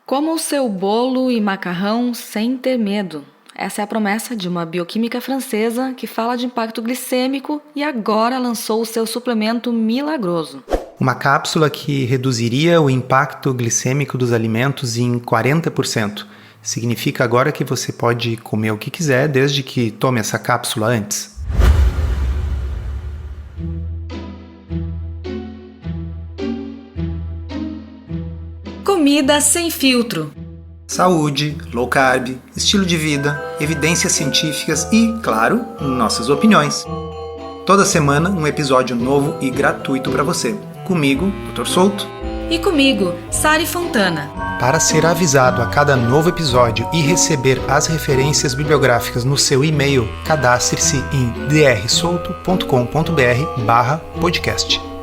Coma o seu bolo e macarrão sem ter medo. Essa é a promessa de uma bioquímica francesa que fala de impacto glicêmico e agora lançou o seu suplemento milagroso. Uma cápsula que reduziria o impacto glicêmico dos alimentos em 40%. Significa agora que você pode comer o que quiser desde que tome essa cápsula antes. Comida sem filtro. Saúde, low carb, estilo de vida, evidências científicas e, claro, nossas opiniões. Toda semana um episódio novo e gratuito para você. Comigo, Dr. Souto. E comigo, Sari Fontana. Para ser avisado a cada novo episódio e receber as referências bibliográficas no seu e-mail, cadastre-se em drsolto.com.br/podcast.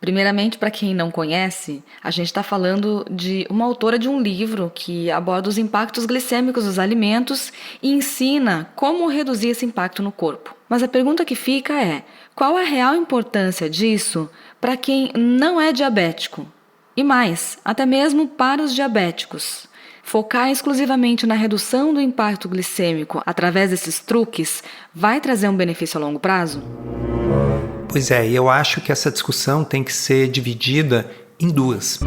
Primeiramente, para quem não conhece, a gente está falando de uma autora de um livro que aborda os impactos glicêmicos dos alimentos e ensina como reduzir esse impacto no corpo. Mas a pergunta que fica é: qual a real importância disso para quem não é diabético? E mais, até mesmo para os diabéticos. Focar exclusivamente na redução do impacto glicêmico através desses truques vai trazer um benefício a longo prazo? Pois é, e eu acho que essa discussão tem que ser dividida em duas.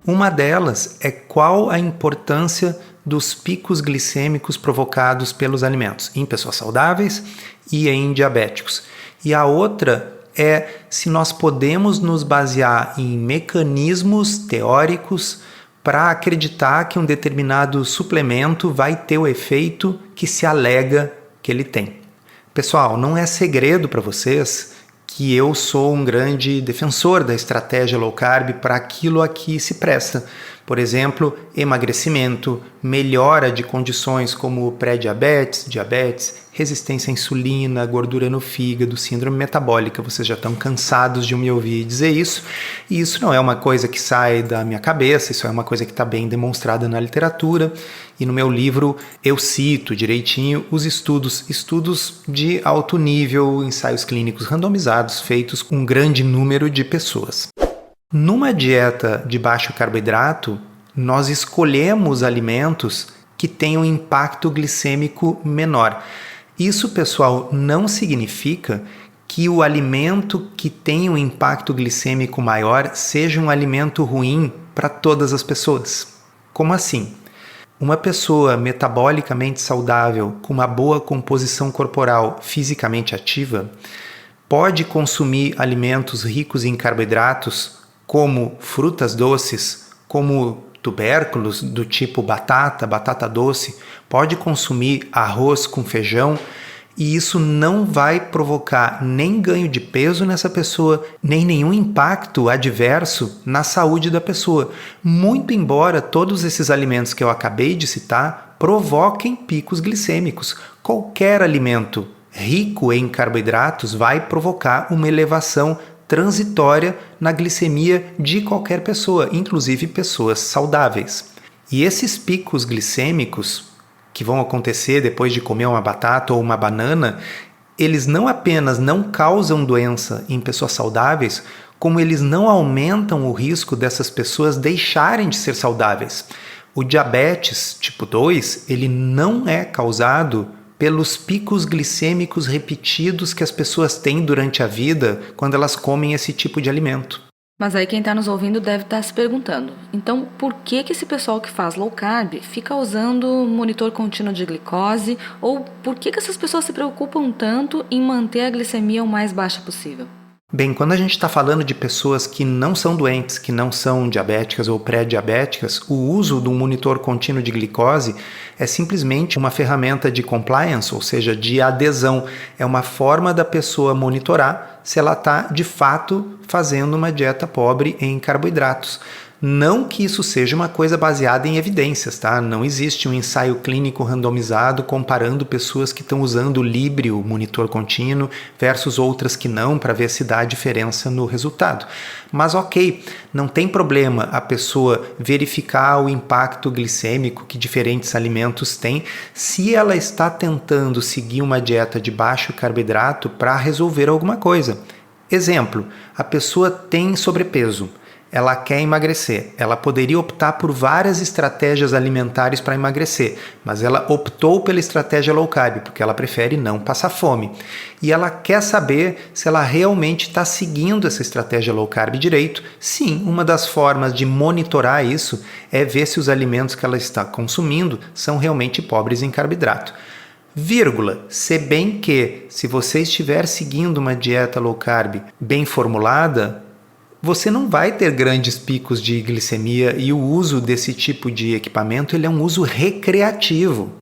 Uma delas é qual a importância dos picos glicêmicos provocados pelos alimentos em pessoas saudáveis e em diabéticos. E a outra é se nós podemos nos basear em mecanismos teóricos para acreditar que um determinado suplemento vai ter o efeito que se alega que ele tem. Pessoal, não é segredo para vocês que eu sou um grande defensor da estratégia low carb para aquilo a que se presta. Por exemplo, emagrecimento, melhora de condições como pré-diabetes, diabetes, resistência à insulina, gordura no fígado, síndrome metabólica. Vocês já estão cansados de me ouvir dizer isso. E isso não é uma coisa que sai da minha cabeça, isso é uma coisa que está bem demonstrada na literatura. E no meu livro eu cito direitinho os estudos de alto nível, ensaios clínicos randomizados feitos com um grande número de pessoas. Numa dieta de baixo carboidrato, nós escolhemos alimentos que têm um impacto glicêmico menor. Isso, pessoal, não significa que o alimento que tem um impacto glicêmico maior seja um alimento ruim para todas as pessoas. Como assim? Uma pessoa metabolicamente saudável, com uma boa composição corporal fisicamente ativa, pode consumir alimentos ricos em carboidratos, como frutas doces, como tubérculos do tipo batata doce, pode consumir arroz com feijão e isso não vai provocar nem ganho de peso nessa pessoa, nem nenhum impacto adverso na saúde da pessoa. Muito embora todos esses alimentos que eu acabei de citar provoquem picos glicêmicos. Qualquer alimento rico em carboidratos vai provocar uma elevação transitória na glicemia de qualquer pessoa, inclusive pessoas saudáveis. E esses picos glicêmicos que vão acontecer depois de comer uma batata ou uma banana, eles não apenas não causam doença em pessoas saudáveis, como eles não aumentam o risco dessas pessoas deixarem de ser saudáveis. O diabetes tipo 2, ele não é causado pelos picos glicêmicos repetidos que as pessoas têm durante a vida quando elas comem esse tipo de alimento. Mas aí quem está nos ouvindo deve estar se perguntando, então por que esse pessoal que faz low carb fica usando monitor contínuo de glicose ou por que essas pessoas se preocupam tanto em manter a glicemia o mais baixa possível? Bem, quando a gente está falando de pessoas que não são doentes, que não são diabéticas ou pré-diabéticas, o uso do monitor contínuo de glicose é simplesmente uma ferramenta de compliance, ou seja, de adesão. É uma forma da pessoa monitorar se ela está, de fato, fazendo uma dieta pobre em carboidratos. Não que isso seja uma coisa baseada em evidências, tá? Não existe um ensaio clínico randomizado comparando pessoas que estão usando o Libre, o monitor contínuo, versus outras que não, para ver se dá diferença no resultado. Mas ok, não tem problema a pessoa verificar o impacto glicêmico que diferentes alimentos têm se ela está tentando seguir uma dieta de baixo carboidrato para resolver alguma coisa. Exemplo, a pessoa tem sobrepeso. Ela quer emagrecer. Ela poderia optar por várias estratégias alimentares para emagrecer, mas ela optou pela estratégia low carb, porque ela prefere não passar fome. E ela quer saber se ela realmente está seguindo essa estratégia low carb direito. Sim, uma das formas de monitorar isso é ver se os alimentos que ela está consumindo são realmente pobres em carboidrato. Vírgula, se bem que, se você estiver seguindo uma dieta low carb bem formulada, você não vai ter grandes picos de glicemia e o uso desse tipo de equipamento ele é um uso recreativo.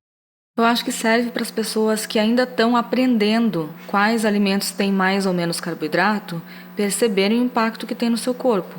Eu acho que serve para as pessoas que ainda estão aprendendo quais alimentos têm mais ou menos carboidrato, perceberem o impacto que tem no seu corpo.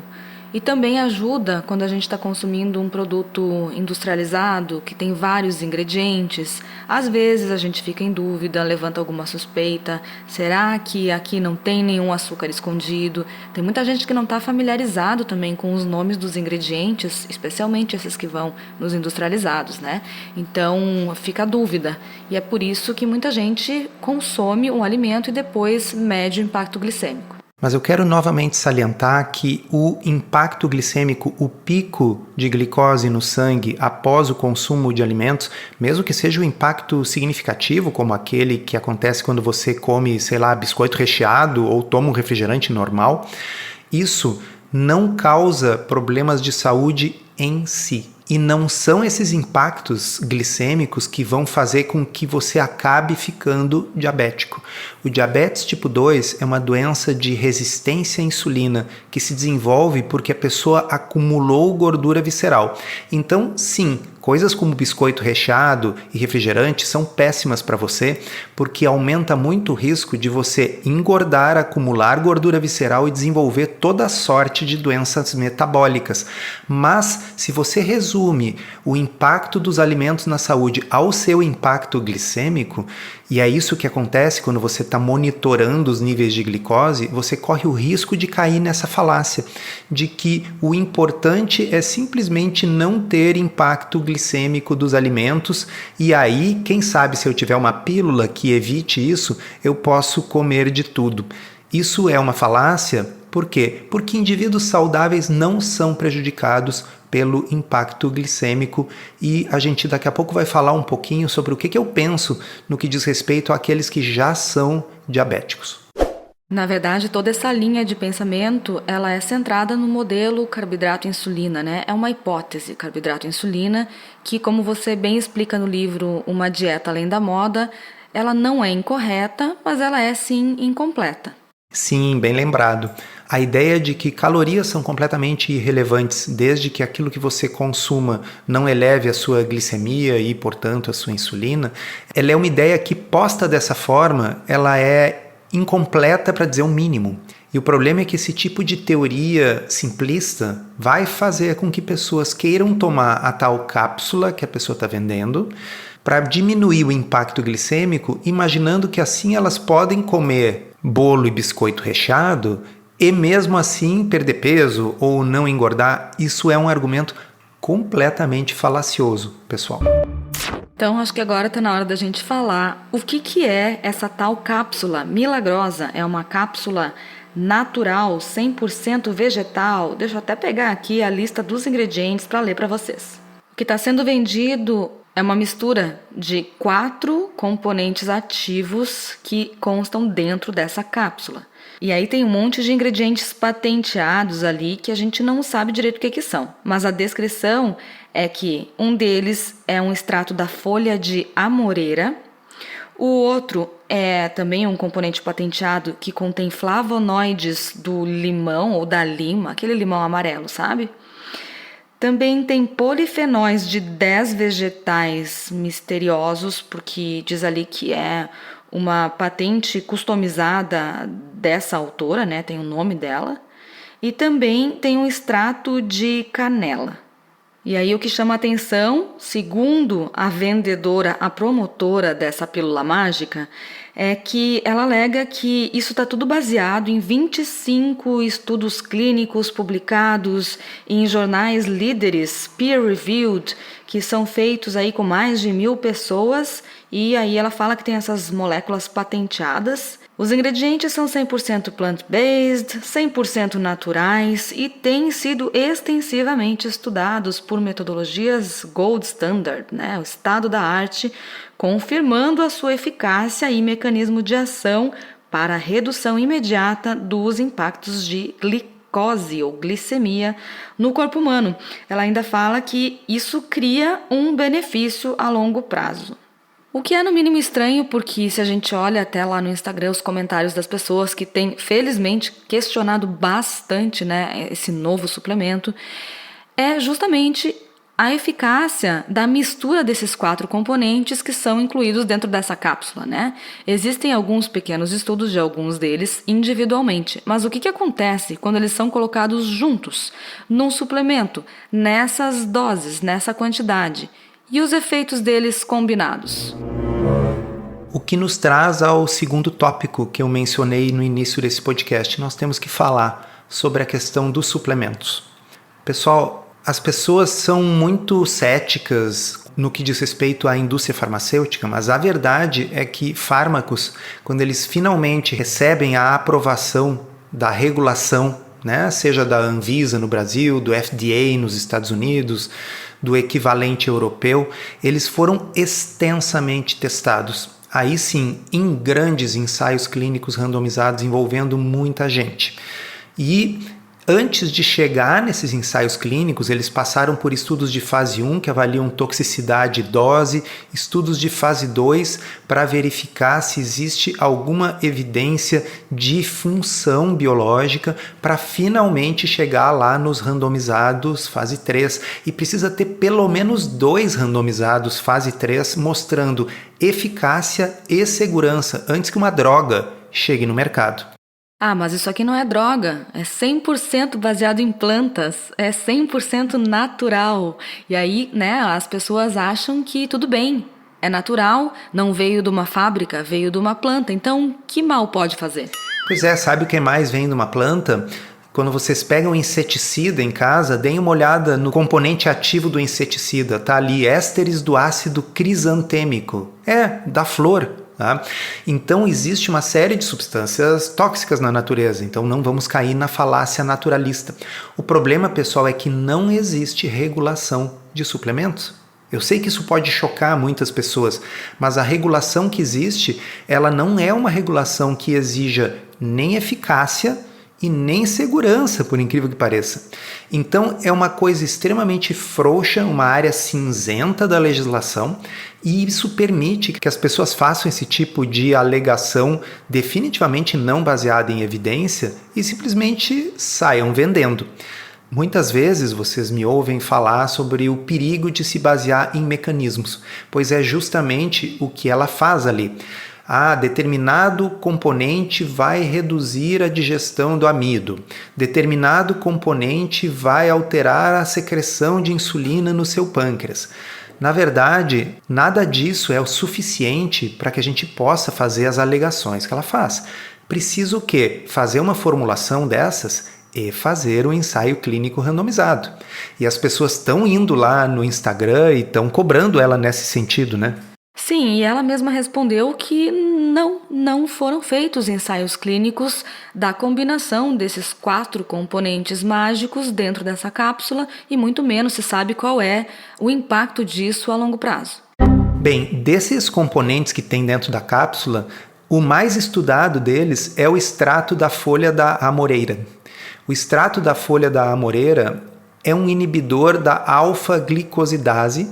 E também ajuda quando a gente está consumindo um produto industrializado, que tem vários ingredientes. Às vezes a gente fica em dúvida, levanta alguma suspeita. Será que aqui não tem nenhum açúcar escondido? Tem muita gente que não está familiarizado também com os nomes dos ingredientes, especialmente esses que vão nos industrializados, né? Então fica a dúvida. E é por isso que muita gente consome um alimento e depois mede o impacto glicêmico. Mas eu quero novamente salientar que o impacto glicêmico, o pico de glicose no sangue após o consumo de alimentos, mesmo que seja um impacto significativo, como aquele que acontece quando você come, sei lá, biscoito recheado ou toma um refrigerante normal, isso não causa problemas de saúde em si. E não são esses impactos glicêmicos que vão fazer com que você acabe ficando diabético. O diabetes tipo 2 é uma doença de resistência à insulina que se desenvolve porque a pessoa acumulou gordura visceral. Então, sim, coisas como biscoito recheado e refrigerante são péssimas para você porque aumenta muito o risco de você engordar, acumular gordura visceral e desenvolver toda sorte de doenças metabólicas. Mas, se você resume o impacto dos alimentos na saúde ao seu impacto glicêmico, e é isso que acontece quando você está monitorando os níveis de glicose, você corre o risco de cair nessa falácia, de que o importante é simplesmente não ter impacto glicêmico dos alimentos, e aí, quem sabe se eu tiver uma pílula que evite isso, eu posso comer de tudo. Isso é uma falácia, por quê? Porque indivíduos saudáveis não são prejudicados pelo impacto glicêmico e a gente daqui a pouco vai falar um pouquinho sobre o que eu penso no que diz respeito àqueles que já são diabéticos. Na verdade, toda essa linha de pensamento, ela é centrada no modelo carboidrato-insulina, né? É uma hipótese carboidrato-insulina que, como você bem explica no livro Uma Dieta Além da Moda, ela não é incorreta, mas ela é sim incompleta. Sim, bem lembrado. A ideia de que calorias são completamente irrelevantes desde que aquilo que você consuma não eleve a sua glicemia e, portanto, a sua insulina, ela é uma ideia que, posta dessa forma, ela é incompleta para dizer o mínimo. E o problema é que esse tipo de teoria simplista vai fazer com que pessoas queiram tomar a tal cápsula que a pessoa está vendendo para diminuir o impacto glicêmico, imaginando que assim elas podem comer bolo e biscoito recheado e mesmo assim perder peso ou não engordar. Isso é um argumento completamente falacioso, pessoal. Então, acho que agora está na hora da gente falar o que é essa tal cápsula milagrosa. É uma cápsula natural, 100% vegetal. Deixa eu até pegar aqui a lista dos ingredientes para ler para vocês. O que está sendo vendido é uma mistura de 4 componentes ativos que constam dentro dessa cápsula. E aí tem um monte de ingredientes patenteados ali que a gente não sabe direito o que são. Mas a descrição é que um deles é um extrato da folha de amoreira. O outro é também um componente patenteado que contém flavonoides do limão ou da lima, aquele limão amarelo, sabe? Também tem polifenóis de 10 vegetais misteriosos, porque diz ali que é uma patente customizada dessa autora, né? Tem o nome dela. e também tem um extrato de canela. E aí o que chama a atenção, segundo a vendedora, a promotora dessa pílula mágica, é que ela alega que isso está tudo baseado em 25 estudos clínicos publicados em jornais líderes, peer-reviewed, que são feitos aí com mais de 1.000 pessoas, e aí ela fala que tem essas moléculas patenteadas. Os ingredientes são 100% plant-based, 100% naturais e têm sido extensivamente estudados por metodologias gold standard, o estado da arte, confirmando a sua eficácia e mecanismo de ação para a redução imediata dos impactos de glicose ou glicemia no corpo humano. Ela ainda fala que isso cria um benefício a longo prazo. O que é no mínimo estranho, porque se a gente olha até lá no Instagram os comentários das pessoas que têm, felizmente, questionado bastante esse novo suplemento, é justamente a eficácia da mistura desses 4 componentes que são incluídos dentro dessa cápsula, Existem alguns pequenos estudos de alguns deles individualmente, mas o que acontece quando eles são colocados juntos, num suplemento, nessas doses, nessa quantidade? E os efeitos deles combinados? O que nos traz ao segundo tópico que eu mencionei no início desse podcast. Nós temos que falar sobre a questão dos suplementos. Pessoal, as pessoas são muito céticas no que diz respeito à indústria farmacêutica, mas a verdade é que fármacos, quando eles finalmente recebem a aprovação da regulação, seja da Anvisa no Brasil, do FDA nos Estados Unidos, do equivalente europeu, eles foram extensamente testados. Aí sim, em grandes ensaios clínicos randomizados envolvendo muita gente. E antes de chegar nesses ensaios clínicos, eles passaram por estudos de fase 1, que avaliam toxicidade e dose, estudos de fase 2, para verificar se existe alguma evidência de função biológica, para finalmente chegar lá nos randomizados fase 3. E precisa ter pelo menos 2 randomizados fase 3, mostrando eficácia e segurança antes que uma droga chegue no mercado. Mas isso aqui não é droga, é 100% baseado em plantas, é 100% natural. E aí, as pessoas acham que tudo bem, é natural, não veio de uma fábrica, veio de uma planta, então que mal pode fazer? Pois é, sabe o que mais vem de uma planta? Quando vocês pegam um inseticida em casa, deem uma olhada no componente ativo do inseticida, tá ali, ésteres do ácido crisantêmico, da flor. Então existe uma série de substâncias tóxicas na natureza, então não vamos cair na falácia naturalista. O problema, pessoal, é que não existe regulação de suplementos. Eu sei que isso pode chocar muitas pessoas, mas a regulação que existe, ela não é uma regulação que exija nem eficácia e nem segurança, por incrível que pareça. Então é uma coisa extremamente frouxa, uma área cinzenta da legislação, e isso permite que as pessoas façam esse tipo de alegação definitivamente não baseada em evidência e simplesmente saiam vendendo. Muitas vezes vocês me ouvem falar sobre o perigo de se basear em mecanismos, pois é justamente o que ela faz ali. Determinado componente vai reduzir a digestão do amido. Determinado componente vai alterar a secreção de insulina no seu pâncreas. Na verdade, nada disso é o suficiente para que a gente possa fazer as alegações que ela faz. Precisa o quê? Fazer uma formulação dessas e fazer um ensaio clínico randomizado. E as pessoas estão indo lá no Instagram e estão cobrando ela nesse sentido, Sim, e ela mesma respondeu que não foram feitos ensaios clínicos da combinação desses 4 componentes mágicos dentro dessa cápsula e muito menos se sabe qual é o impacto disso a longo prazo. Bem, desses componentes que tem dentro da cápsula, o mais estudado deles é o extrato da folha da amoreira. O extrato da folha da amoreira é um inibidor da alfa-glicosidase,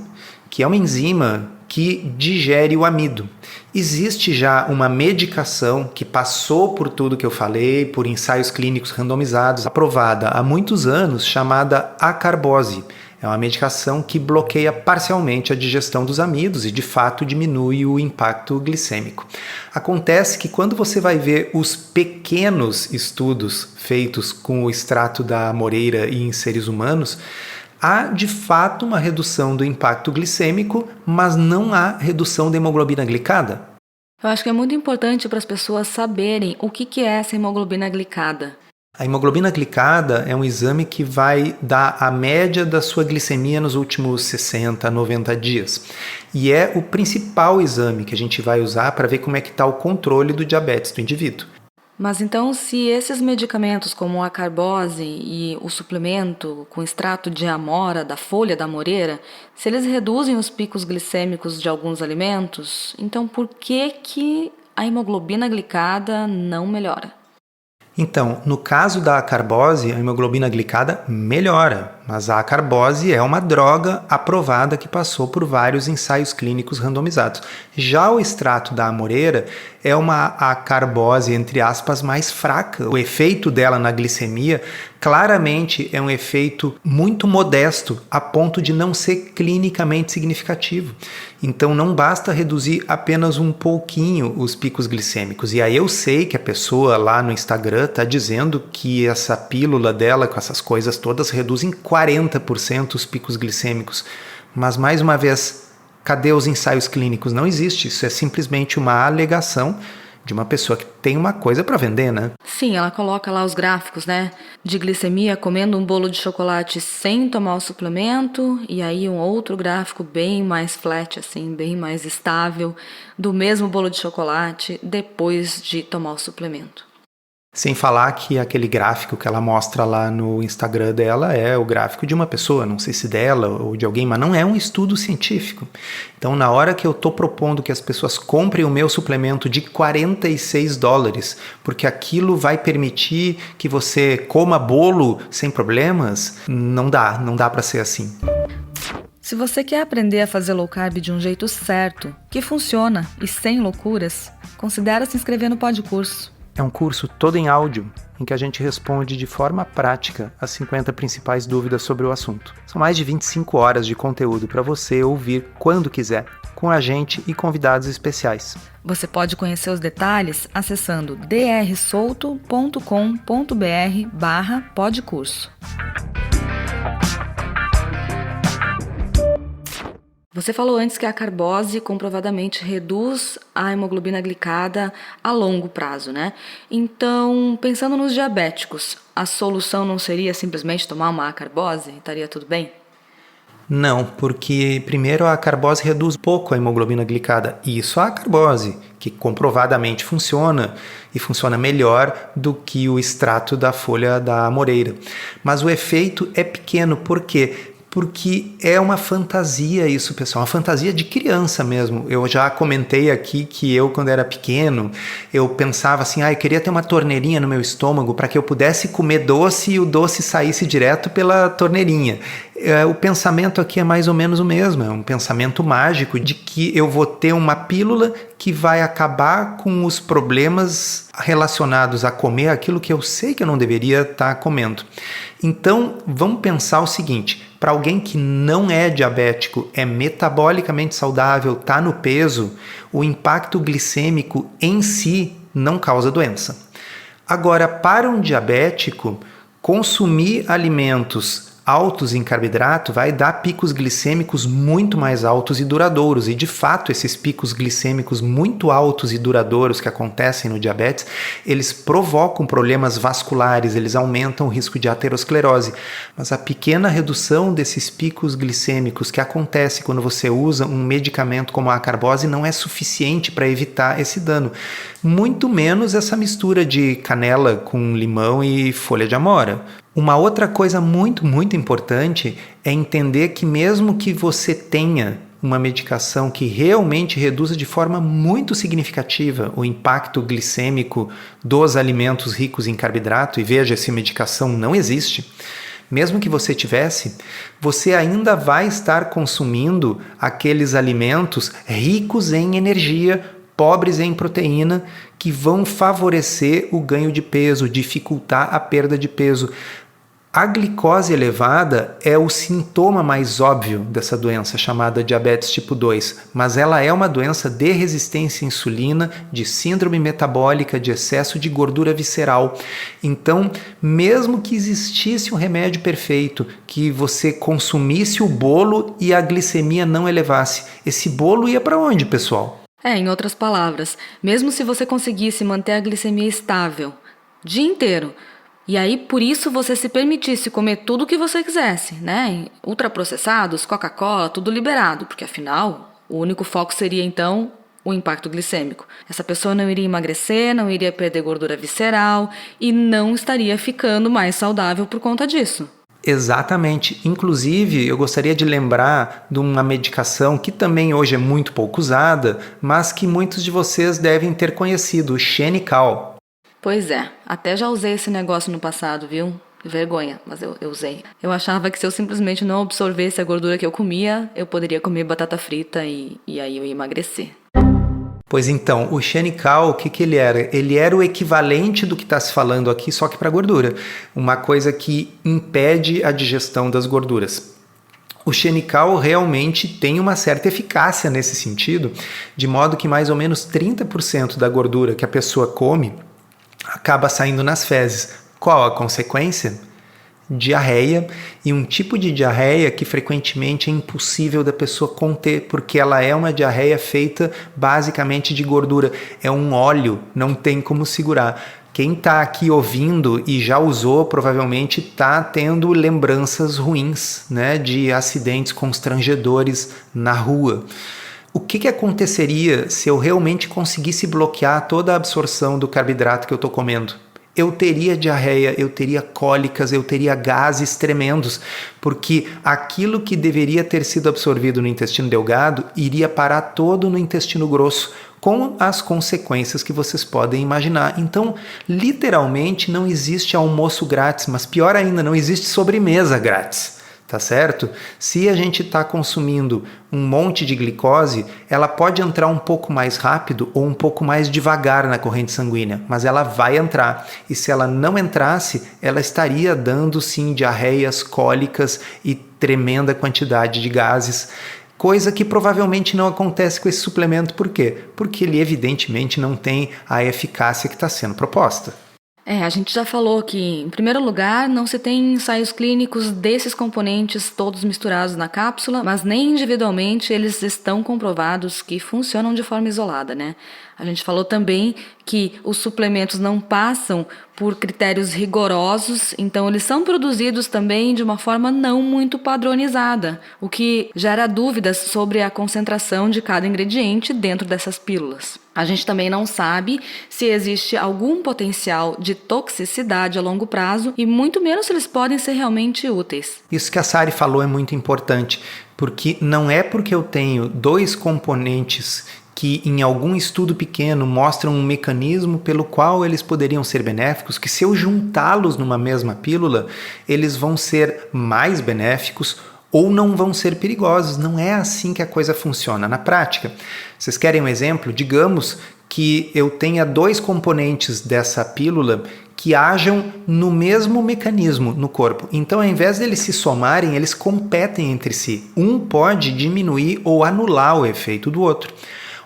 que é uma enzima que digere o amido. Existe já uma medicação que passou por tudo que eu falei, por ensaios clínicos randomizados, aprovada há muitos anos, chamada acarbose. É uma medicação que bloqueia parcialmente a digestão dos amidos e, de fato, diminui o impacto glicêmico. Acontece que quando você vai ver os pequenos estudos feitos com o extrato da amoreira e em seres humanos, há, de fato, uma redução do impacto glicêmico, mas não há redução da hemoglobina glicada. Eu acho que é muito importante para as pessoas saberem o que é essa hemoglobina glicada. A hemoglobina glicada é um exame que vai dar a média da sua glicemia nos últimos 60 a 90 dias. E é o principal exame que a gente vai usar para ver como é que está o controle do diabetes do indivíduo. Mas então, se esses medicamentos como a carbose e o suplemento com extrato de amora da folha da amoreira, se eles reduzem os picos glicêmicos de alguns alimentos, então por que a hemoglobina glicada não melhora? Então, no caso da acarbose, a hemoglobina glicada melhora, mas a acarbose é uma droga aprovada que passou por vários ensaios clínicos randomizados. Já o extrato da amoreira é uma acarbose, entre aspas, mais fraca. O efeito dela na glicemia claramente é um efeito muito modesto, a ponto de não ser clinicamente significativo. Então não basta reduzir apenas um pouquinho os picos glicêmicos. E aí eu sei que a pessoa lá no Instagram está dizendo que essa pílula dela, com essas coisas todas, reduz em 40% os picos glicêmicos. Mas, mais uma vez, cadê os ensaios clínicos? Não existe. Isso é simplesmente uma alegação de uma pessoa que tem uma coisa para vender, né? Sim, ela coloca lá os gráficos, né? De glicemia comendo um bolo de chocolate sem tomar o suplemento, e aí um outro gráfico bem mais flat, assim, bem mais estável, do mesmo bolo de chocolate depois de tomar o suplemento. Sem falar que aquele gráfico que ela mostra lá no Instagram dela é o gráfico de uma pessoa, não sei se dela ou de alguém, mas não é um estudo científico. Então, na hora que eu estou propondo que as pessoas comprem o meu suplemento de $46, porque aquilo vai permitir que você coma bolo sem problemas, não dá para ser assim. Se você quer aprender a fazer low carb de um jeito certo, que funciona e sem loucuras, considere se inscrever no Podcurso. É um curso todo em áudio, em que a gente responde de forma prática as 50 principais dúvidas sobre o assunto. São mais de 25 horas de conteúdo para você ouvir quando quiser, com a gente e convidados especiais. Você pode conhecer os detalhes acessando drsolto.com.br/podcurso. Você falou antes que a carbose comprovadamente reduz a hemoglobina glicada a longo prazo, né? Então, pensando nos diabéticos, a solução não seria simplesmente tomar uma acarbose? Estaria tudo bem? Não, porque primeiro a acarbose reduz pouco a hemoglobina glicada, e isso a acarbose, que comprovadamente funciona e funciona melhor do que o extrato da folha da amoreira. Mas o efeito é pequeno, por quê? Porque é uma fantasia isso, pessoal, uma fantasia de criança mesmo. Eu já comentei aqui que eu, quando era pequeno, eu pensava assim, eu queria ter uma torneirinha no meu estômago para que eu pudesse comer doce e o doce saísse direto pela torneirinha. O pensamento aqui é mais ou menos o mesmo, é um pensamento mágico de que eu vou ter uma pílula que vai acabar com os problemas relacionados a comer aquilo que eu sei que eu não deveria estar comendo. Então, vamos pensar o seguinte, para alguém que não é diabético, é metabolicamente saudável, está no peso, o impacto glicêmico em si não causa doença. Agora, para um diabético, consumir alimentos altos em carboidrato vai dar picos glicêmicos muito mais altos e duradouros. E, de fato, esses picos glicêmicos muito altos e duradouros que acontecem no diabetes, eles provocam problemas vasculares, eles aumentam o risco de aterosclerose. Mas a pequena redução desses picos glicêmicos que acontece quando você usa um medicamento como a acarbose não é suficiente para evitar esse dano. Muito menos essa mistura de canela com limão e folha de amora. Uma outra coisa muito importante é entender que mesmo que você tenha uma medicação que realmente reduza de forma muito significativa o impacto glicêmico dos alimentos ricos em carboidrato, e veja, essa medicação não existe, mesmo que você tivesse, você ainda vai estar consumindo aqueles alimentos ricos em energia, pobres em proteína, que vão favorecer o ganho de peso, dificultar a perda de peso. A glicose elevada é o sintoma mais óbvio dessa doença chamada diabetes tipo 2, mas ela é uma doença de resistência à insulina, de síndrome metabólica, de excesso de gordura visceral. Então, mesmo que existisse um remédio perfeito, que você consumisse o bolo e a glicemia não elevasse, esse bolo ia para onde, pessoal? Em outras palavras, mesmo se você conseguisse manter a glicemia estável o dia inteiro, e aí, por isso, você se permitisse comer tudo o que você quisesse, né? Ultraprocessados, Coca-Cola, tudo liberado, porque afinal, o único foco seria então o impacto glicêmico. Essa pessoa não iria emagrecer, não iria perder gordura visceral e não estaria ficando mais saudável por conta disso. Exatamente. Inclusive, eu gostaria de lembrar de uma medicação que também hoje é muito pouco usada, mas que muitos de vocês devem ter conhecido, o Xenical. Pois é, até já usei esse negócio no passado, viu? Vergonha, mas eu usei. Eu achava que se eu simplesmente não absorvesse a gordura que eu comia, eu poderia comer batata frita e aí eu ia emagrecer. Pois então, o Xenical, o que ele era? Ele era o equivalente do que está se falando aqui, só que para gordura. Uma coisa que impede a digestão das gorduras. O Xenical realmente tem uma certa eficácia nesse sentido, de modo que mais ou menos 30% da gordura que a pessoa come acaba saindo nas fezes. Qual a consequência? Diarreia, e um tipo de diarreia que frequentemente é impossível da pessoa conter, porque ela é uma diarreia feita basicamente de gordura. É um óleo, não tem como segurar. Quem está aqui ouvindo e já usou, provavelmente está tendo lembranças ruins, né, de acidentes constrangedores na rua. O que aconteceria se eu realmente conseguisse bloquear toda a absorção do carboidrato que eu estou comendo? Eu teria diarreia, eu teria cólicas, eu teria gases tremendos, porque aquilo que deveria ter sido absorvido no intestino delgado iria parar todo no intestino grosso, com as consequências que vocês podem imaginar. Então, literalmente não existe almoço grátis, mas pior ainda, não existe sobremesa grátis. Tá certo? Se a gente está consumindo um monte de glicose, ela pode entrar um pouco mais rápido ou um pouco mais devagar na corrente sanguínea, mas ela vai entrar. E se ela não entrasse, ela estaria dando sim diarreias, cólicas e tremenda quantidade de gases. Coisa que provavelmente não acontece com esse suplemento. Por quê? Porque ele evidentemente não tem a eficácia que está sendo proposta. A gente já falou que, em primeiro lugar, não se tem ensaios clínicos desses componentes todos misturados na cápsula, mas nem individualmente eles estão comprovados que funcionam de forma isolada, né? A gente falou também que os suplementos não passam por critérios rigorosos, então eles são produzidos também de uma forma não muito padronizada, o que gera dúvidas sobre a concentração de cada ingrediente dentro dessas pílulas. A gente também não sabe se existe algum potencial de toxicidade a longo prazo e muito menos se eles podem ser realmente úteis. Isso que a Sari falou é muito importante, porque não é porque eu tenho 2 componentes que em algum estudo pequeno mostram um mecanismo pelo qual eles poderiam ser benéficos, que se eu juntá-los numa mesma pílula, eles vão ser mais benéficos ou não vão ser perigosos. Não é assim que a coisa funciona na prática. Vocês querem um exemplo? Digamos que eu tenha 2 componentes dessa pílula que ajam no mesmo mecanismo no corpo. Então, ao invés deles se somarem, eles competem entre si. Um pode diminuir ou anular o efeito do outro.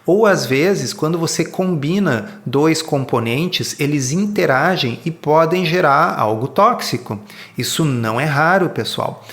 Ou às vezes, quando você combina 2 componentes, eles interagem e podem gerar algo tóxico. Isso não é raro, pessoal.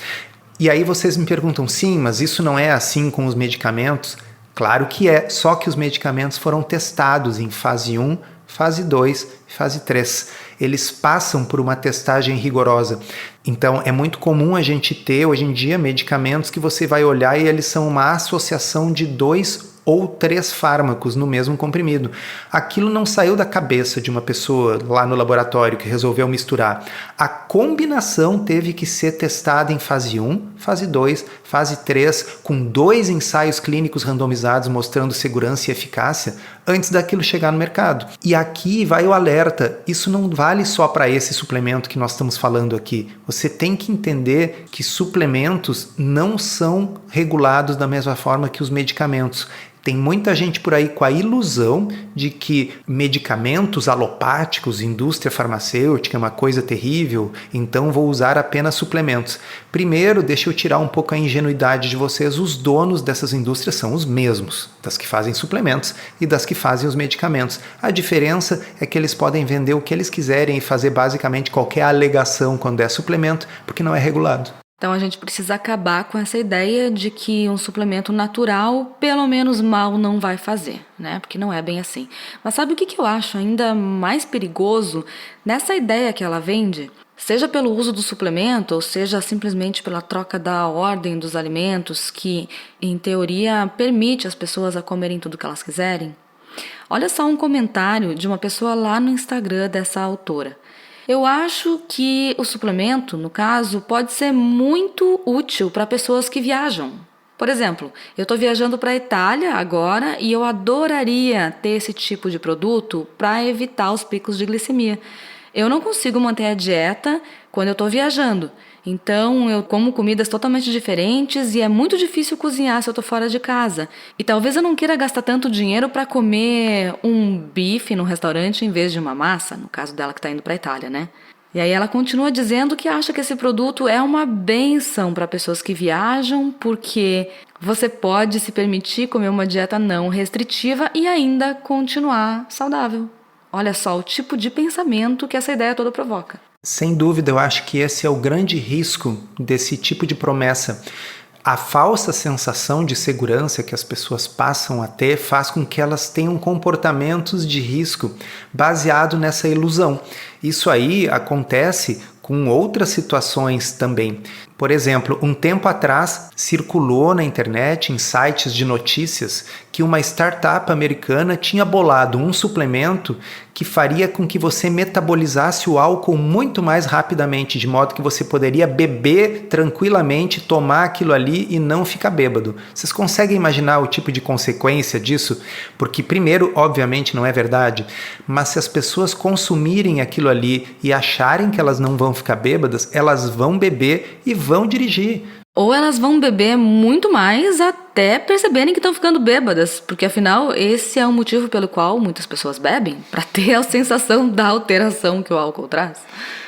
E aí vocês me perguntam, sim, mas isso não é assim com os medicamentos? Claro que é, só que os medicamentos foram testados em fase 1, fase 2 e fase 3. Eles passam por uma testagem rigorosa. Então, é muito comum a gente ter, hoje em dia, medicamentos que você vai olhar e eles são uma associação de 2 ou 3 fármacos no mesmo comprimido. Aquilo não saiu da cabeça de uma pessoa lá no laboratório que resolveu misturar. A combinação teve que ser testada em fase 1, fase 2, fase 3, com 2 ensaios clínicos randomizados mostrando segurança e eficácia antes daquilo chegar no mercado. E aqui vai o alerta, isso não vale só para esse suplemento que nós estamos falando aqui. Você tem que entender que suplementos não são regulados da mesma forma que os medicamentos. Tem muita gente por aí com a ilusão de que medicamentos alopáticos, indústria farmacêutica é uma coisa terrível, então vou usar apenas suplementos. Primeiro, deixa eu tirar um pouco a ingenuidade de vocês. Os donos dessas indústrias são os mesmos, das que fazem suplementos e das que fazem os medicamentos. A diferença é que eles podem vender o que eles quiserem e fazer basicamente qualquer alegação quando é suplemento, porque não é regulado. Então a gente precisa acabar com essa ideia de que um suplemento natural, pelo menos mal não vai fazer, né? Porque não é bem assim. Mas sabe o que eu acho ainda mais perigoso nessa ideia que ela vende? Seja pelo uso do suplemento, ou seja simplesmente pela troca da ordem dos alimentos, que em teoria permite as pessoas a comerem tudo que elas quiserem. Olha só um comentário de uma pessoa lá no Instagram dessa autora. Eu acho que o suplemento, no caso, pode ser muito útil para pessoas que viajam. Por exemplo, eu estou viajando para a Itália agora e eu adoraria ter esse tipo de produto para evitar os picos de glicemia. Eu não consigo manter a dieta quando eu estou viajando. Então, eu como comidas totalmente diferentes e é muito difícil cozinhar se eu estou fora de casa. E talvez eu não queira gastar tanto dinheiro para comer um bife no restaurante em vez de uma massa, no caso dela que está indo para a Itália, né? E aí ela continua dizendo que acha que esse produto é uma bênção para pessoas que viajam, porque você pode se permitir comer uma dieta não restritiva e ainda continuar saudável. Olha só o tipo de pensamento que essa ideia toda provoca. Sem dúvida, eu acho que esse é o grande risco desse tipo de promessa. A falsa sensação de segurança que as pessoas passam a ter faz com que elas tenham comportamentos de risco baseado nessa ilusão. Isso aí acontece com outras situações também. Por exemplo, um tempo atrás circulou na internet, em sites de notícias, que uma startup americana tinha bolado um suplemento que faria com que você metabolizasse o álcool muito mais rapidamente, de modo que você poderia beber tranquilamente, tomar aquilo ali e não ficar bêbado. Vocês conseguem imaginar o tipo de consequência disso? Porque primeiro, obviamente, não é verdade, mas se as pessoas consumirem aquilo ali e acharem que elas não vão ficar bêbadas, elas vão beber e vão dirigir. Ou elas vão beber muito mais até perceberem que estão ficando bêbadas, porque afinal esse é o motivo pelo qual muitas pessoas bebem, para ter a sensação da alteração que o álcool traz.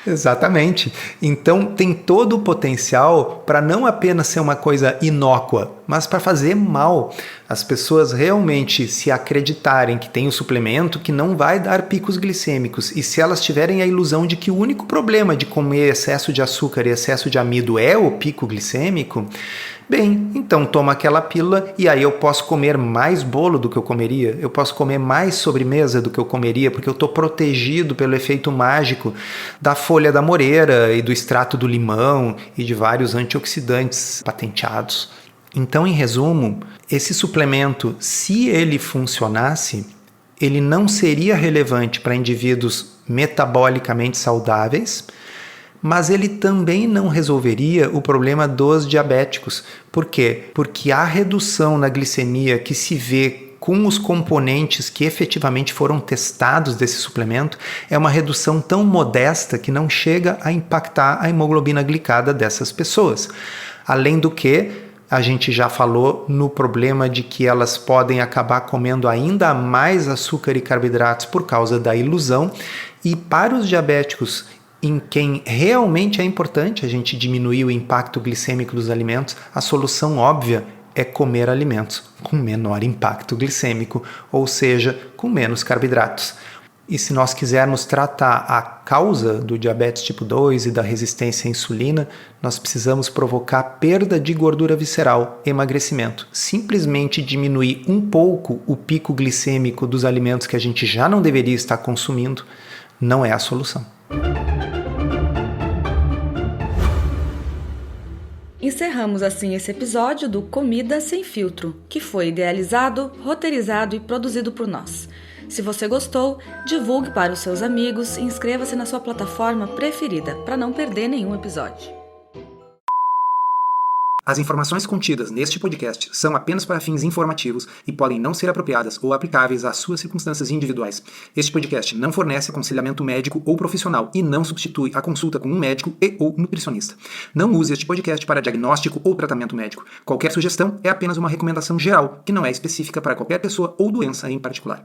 Exatamente. Então tem todo o potencial para não apenas ser uma coisa inócua, mas para fazer mal. As pessoas realmente se acreditarem que tem o suplemento que não vai dar picos glicêmicos, e se elas tiverem a ilusão de que o único problema de comer excesso de açúcar e excesso de amido é o pico glicêmico, bem, então toma aquela pílula e aí eu posso comer mais bolo do que eu comeria, eu posso comer mais sobremesa do que eu comeria, porque eu estou protegido pelo efeito mágico da folha da moreira e do extrato do limão e de vários antioxidantes patenteados. Então, em resumo, esse suplemento, se ele funcionasse, ele não seria relevante para indivíduos metabolicamente saudáveis, mas ele também não resolveria o problema dos diabéticos. Por quê? Porque a redução na glicemia que se vê com os componentes que efetivamente foram testados desse suplemento é uma redução tão modesta que não chega a impactar a hemoglobina glicada dessas pessoas. Além do que, a gente já falou no problema de que elas podem acabar comendo ainda mais açúcar e carboidratos por causa da ilusão, e para os diabéticos em quem realmente é importante a gente diminuir o impacto glicêmico dos alimentos, a solução óbvia é comer alimentos com menor impacto glicêmico, ou seja, com menos carboidratos. E se nós quisermos tratar a causa do diabetes tipo 2 e da resistência à insulina, nós precisamos provocar perda de gordura visceral, emagrecimento. Simplesmente diminuir um pouco o pico glicêmico dos alimentos que a gente já não deveria estar consumindo não é a solução. Encerramos assim esse episódio do Comida Sem Filtro, que foi idealizado, roteirizado e produzido por nós. Se você gostou, divulgue para os seus amigos e inscreva-se na sua plataforma preferida para não perder nenhum episódio. As informações contidas neste podcast são apenas para fins informativos e podem não ser apropriadas ou aplicáveis às suas circunstâncias individuais. Este podcast não fornece aconselhamento médico ou profissional e não substitui a consulta com um médico ou nutricionista. Não use este podcast para diagnóstico ou tratamento médico. Qualquer sugestão é apenas uma recomendação geral, que não é específica para qualquer pessoa ou doença em particular.